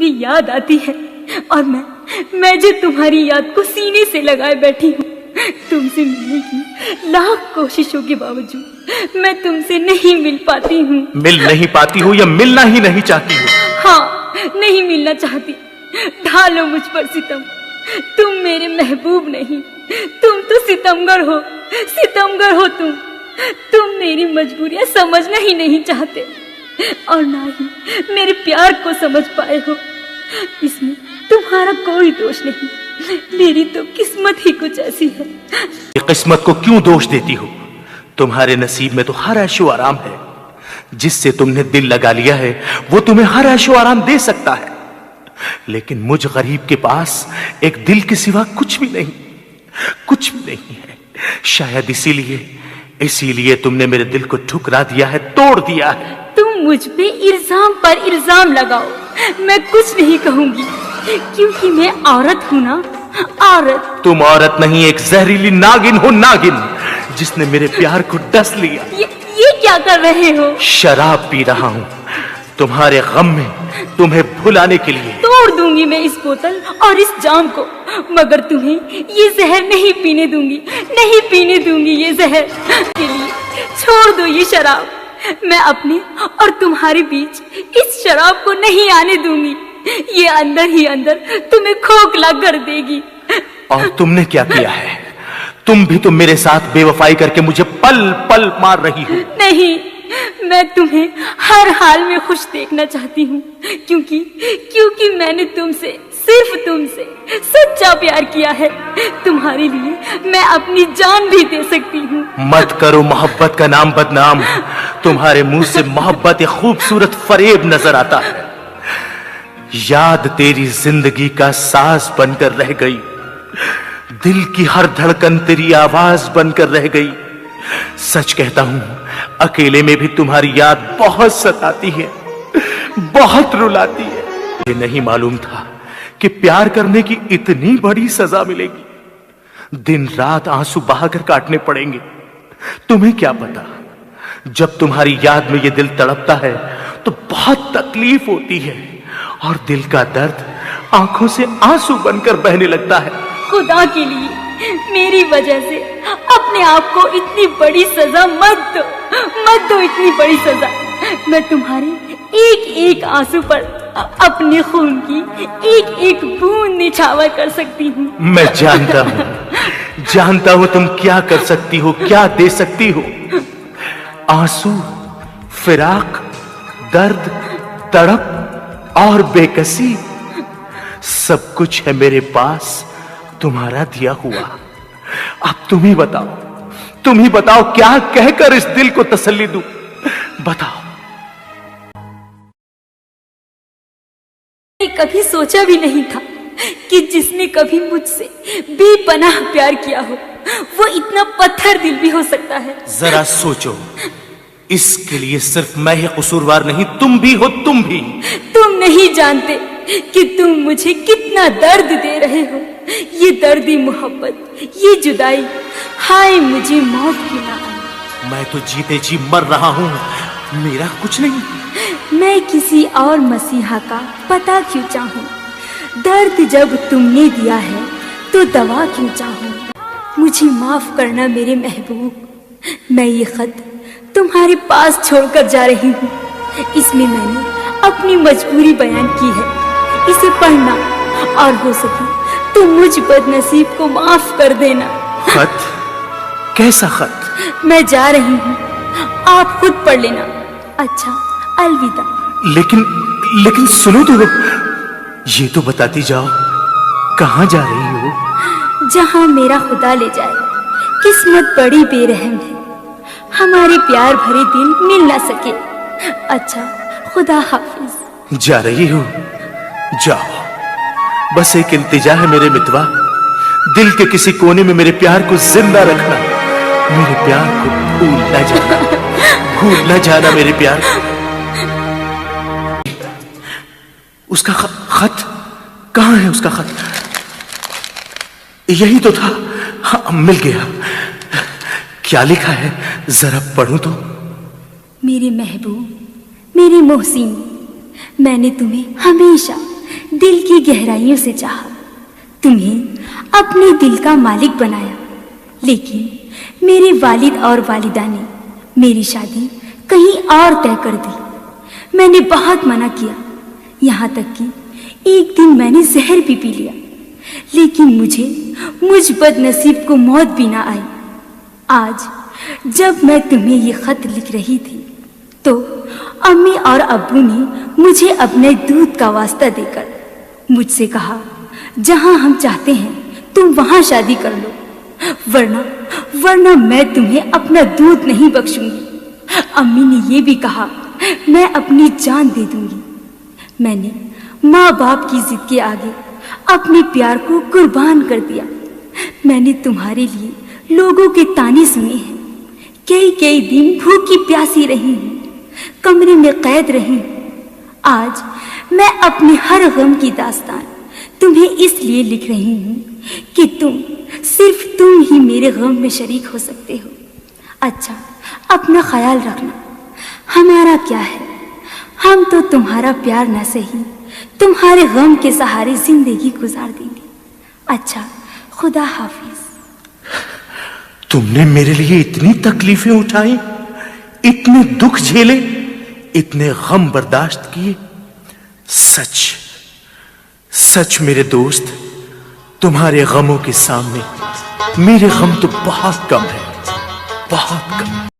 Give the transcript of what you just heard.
تمہیں یاد آتی ہے اور میں جو تمہاری یاد کو سینے سے لگائے بیٹھی ہوں، تم سے ملنے کی لاکھ کوششوں کے باوجود میں تم سے نہیں مل پاتی ہوں۔ مل نہیں پاتی ہو یا ملنا ہی نہیں چاہتی ہو؟ ہاں، نہیں ملنا چاہتی۔ ڈھالو مجھ پر ستم، تم میرے محبوب نہیں، تم تو ستمگر ہو، ستمگر ہو تم میری مجبوریاں سمجھنا ہی نہیں چاہتے اور نہ ہی میرے پیار کو سمجھ پائے ہو۔ اس میں تمہارا کوئی دوش نہیں، میری تو قسمت ہی کچھ ایسی ہے۔ یہ قسمت کو کیوں دوش دیتی ہو؟ تمہارے نصیب میں تو ہر عیش و آرام ہے، جس سے تم نے دل لگا لیا ہے وہ تمہیں ہر عیش و آرام دے سکتا ہے، لیکن مجھ غریب کے پاس ایک دل کے سوا کچھ بھی نہیں ہے۔ شاید اسی لیے تم نے میرے دل کو ٹھکرا دیا ہے، توڑ دیا ہے۔ تم مجھ پہ الزام پر الزام لگاؤ، میں کچھ نہیں کہوں گی، کیونکہ میں عورت ہوں نا، عورت۔ تم عورت نہیں، ایک زہریلی ناگن ہو، ناگن جس نے میرے پیار کو ڈس لیا۔ یہ کیا کر رہے ہو؟ شراب پی رہا ہوں تمہارے غم میں، تمہیں بھلانے کے لیے۔ توڑ دوں گی میں اس بوتل اور اس جام کو، مگر تمہیں یہ زہر نہیں پینے دوں گی، نہیں پینے دوں گی یہ زہر کے لیے۔ چھوڑ دو یہ شراب، میں اپنے اور تمہارے بیچ اس شراب کو نہیں آنے دوں گی، یہ اندر ہی اندر تمہیں کھوکھلا کر دے گی۔ اور تم نے کیا کیا ہے؟ تم بھی تو میرے ساتھ بے وفائی کر کے مجھے پل پل مار رہی ہو۔ نہیں، میں تمہیں ہر حال میں خوش دیکھنا چاہتی ہوں، کیونکہ میں نے صرف تم سے سچا پیار کیا ہے۔ تمہارے لیے میں اپنی جان بھی دے سکتی ہوں۔ مت کرو محبت کا نام بدنام، تمہارے منہ سے محبت ایک خوبصورت فریب نظر آتا ہے۔ یاد تیری زندگی کا ساز بن کر رہ گئی، دل کی ہر دھڑکن تیری آواز بن کر رہ گئی۔ سچ کہتا ہوں، اکیلے میں بھی تمہاری یاد بہت ستاتی ہے، بہت رلاتی ہے۔ مجھے نہیں معلوم تھا کہ پیار کرنے کی اتنی بڑی سزا ملے گی، دن رات آنسو بہا کر کاٹنے پڑیں گے۔ تمہیں کیا پتا، جب تمہاری یاد میں یہ دل تڑپتا ہے تو بہت تکلیف ہوتی ہے اور دل کا درد آنکھوں سے آنسو بن کر بہنے لگتا ہے۔ خدا کے لیے میری وجہ سے اپنے آپ کو اتنی بڑی سزا مت دو اتنی بڑی سزا۔ میں تمہارے ایک ایک آنسو پر اپنے خون کی ایک ایک بوند نچھاور کر سکتی ہوں۔ میں جانتا ہوں تم کیا کر سکتی ہو، کیا دے سکتی ہو۔ آنسو، فراق، درد، تڑپ اور بے کسی، سب کچھ ہے میرے پاس تمہارا دیا ہوا۔ اب تم ہی بتاؤ کیا کہہ کر اس دل کو تسلی دوں، بتاؤ۔ میں کبھی سوچا بھی نہیں تھا کہ جس نے کبھی مجھ سے بے پناہ پیار کیا ہو وہ اتنا پتھر دل بھی ہو سکتا ہے۔ ذرا سوچو، اس کے لیے صرف میں ہی قصوروار نہیں، تم بھی ہو، تم بھی۔ تم نہیں جانتے کہ تم مجھے کتنا درد دے رہے ہو، یہ دردی محبت، یہ جدائی، ہائے مجھے موت کی نہ آئی۔ میں تو جیتے جی مر رہا ہوں، میرا کچھ نہیں۔ میں کسی اور مسیحا کا پتہ کیوں چاہوں، درد جب تم نے دیا ہے تو دوا کیوں چاہوں۔ مجھے معاف کرنا میرے محبوب، میں یہ خط تمہارے پاس چھوڑ کر جا رہی ہوں، اس میں میں نے اپنی مجبوری بیان کی ہے، اسے پڑھنا اور ہو سکے تو مجھ بد نصیب کو معاف کر دینا۔ خط؟ کیسا خط؟ میں جا رہی ہوں، آپ خود پڑھ لینا۔ اچھا، الوداع۔ لیکن سنو تو، یہ تو بتاتی جاؤ کہاں جا رہی ہو؟ جہاں میرا خدا لے جائے۔ قسمت بڑی بے رحم ہے، ہمارے پیار بھرے دن مل نہ سکے۔ اچھا، خدا حافظ۔ جا رہی ہو؟ جاؤ، بس ایک التجا ہے میرے متوا، دل کے کسی کونے میں میرے پیار کو زندہ رکھنا، میرے پیار کو بھول نہ جانا، بھول نہ جانا میرے پیار۔ اس کا خط کہاں ہے؟ اس کا خط یہی تو تھا، ہاں مل گیا۔ کیا لکھا ہے ذرا پڑھوں تو۔ میرے محبوب، میرے محسن، میں نے تمہیں ہمیشہ دل کی گہرائیوں سے چاہا، تمہیں اپنے دل کا مالک بنایا، لیکن میرے والد اور والدہ نے میری شادی کہیں اور طے کر دی۔ میں نے بہت منع کیا، یہاں تک کہ ایک دن میں نے زہر بھی پی لیا، لیکن مجھ بد نصیب کو موت بھی نہ آئی۔ آج جب میں تمہیں یہ خط لکھ رہی تھی تو امی اور ابو نے مجھے اپنے دودھ کا واسطہ دے کر مجھ سے کہا، جہاں ہم چاہتے ہیں تم وہاں شادی کر لو، ورنہ میں تمہیں اپنا دودھ نہیں بخشوں گی۔ امی نے یہ بھی کہا میں اپنی جان دے دوں گی۔ میں نے ماں باپ کی ضد کے آگے اپنے پیار کو قربان کر دیا۔ میں نے تمہارے لیے لوگوں کے طعنے سنے ہیں، کئی دن بھوکی پیاسی رہی ہوں، کمرے میں قید رہی ہوں۔ آج میں اپنے ہر غم کی داستان تمہیں اس لیے لکھ رہی ہوں کہ صرف تم ہی میرے غم میں شریک ہو سکتے ہو۔ اچھا، اپنا خیال رکھنا۔ ہمارا کیا ہے، ہم تو تمہارا پیار نہ سہی تمہارے غم کے سہارے زندگی گزار دیں گے۔ اچھا، خدا حافظ۔ تم نے میرے لیے اتنی تکلیفیں اٹھائی، اتنے دکھ جھیلے، اتنے غم برداشت کیے۔ سچ میرے دوست، تمہارے غموں کے سامنے میرے غم تو بہت کم ہے، بہت کم۔